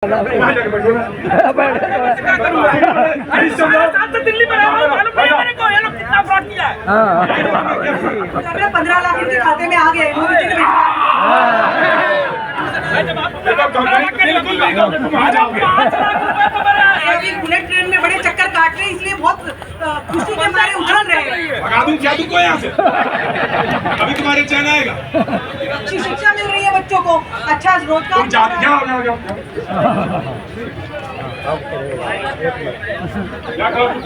दिल्ली में रहा हूं, मालूम नहीं मेरे को ये लोग कितना फ्रॉड किया है। 15 लाख इनके खाते में आ गए। बुलेट ट्रेन में बड़े चक्कर काट रहे हैं, इसलिए बहुत खुशी के मारे उछल रहे हैं। भगा दूं क्या तुमको यहाँ से? अभी तुम्हारे चैन आएगा। अच्छी शिक्षा मिल रही है बच्चों को, अच्छा रोजगार। तुम जाओ। क्या करो तुम?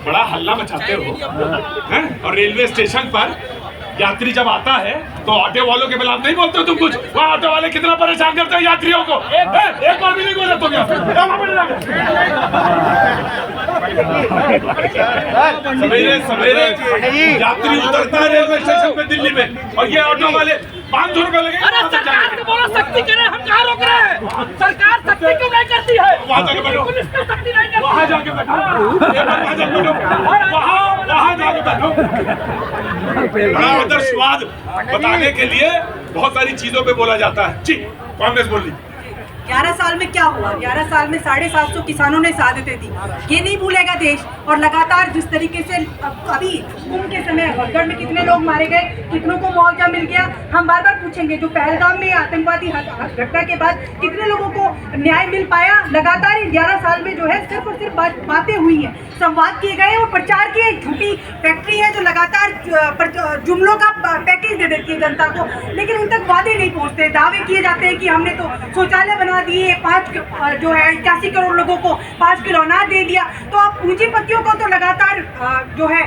बड़ा हल्ला मचाते हो हैं? और रेलवे स्टेशन पर यात्री जब आता है तो ऑटो वालों के खिलाफ नहीं बोलते हो तुम कुछ? वहाँ ऑटो वाले कितना परेशान करते हैं यात्रियों को। एक बार भी नहीं बोले तुम यहाँ। सवेरे यात्री उतरता है रेलवे स्टेशन पे दिल्ली में और ये ऑटो वाले 500 रुपए लगे। अरे सरकार को बोलो सख्ती करे, हम कहाँ रोक रहे हैं? सरकार सख्ती क्यों नहीं करती है? वहाँ जाके बैठो, पुलिस तो सख्ती नहीं करती। वहाँ जाके बैठो, वहाँ जाके बैठो। बड़ा आदर्शवाद बताने के लिए बहुत सारी चीजों पे बोला जाता है। जी कांग्रेस बोल रही 11 साल में क्या हुआ? 11 साल में 750 किसानों ने शहादतें दी। ये नहीं भूलेगा देश। और लगातार जिस तरीके से अभी कुंभ के समय हड़गड़ में कितने लोग मारे गए, कितनों को मुआवजा मिल गया, हम बार बार पूछेंगे। जो पहलगाम में आतंकवादी घटना के बाद कितने लोगों को न्याय मिल पाया? लगातार 11 साल में जो है सिर्फ और सिर्फ बातें हुई हैं, संवाद किए गए और प्रचार की एक झूठी फैक्ट्री है जो लगातार जुमलों का पैकेज दे देती है जनता को, लेकिन उन तक वादे नहीं पहुँचते। दावे किए जाते हैं कि हमने तो शौचालय बना दिए, 5 जो है 81 करोड़ लोगों को 5 किलो अनाज दे दिया। तो आप पूंजीपतियों को तो लगातार जो है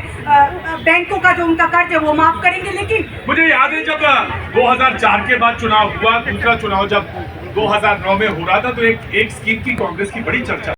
बैंकों का जो उनका कर्ज है वो माफ करेंगे, लेकिन मुझे याद है जब 2004 के बाद चुनाव हुआ, दूसरा चुनाव जब 2009 में हो रहा था तो एक स्कीम की कांग्रेस की बड़ी चर्चा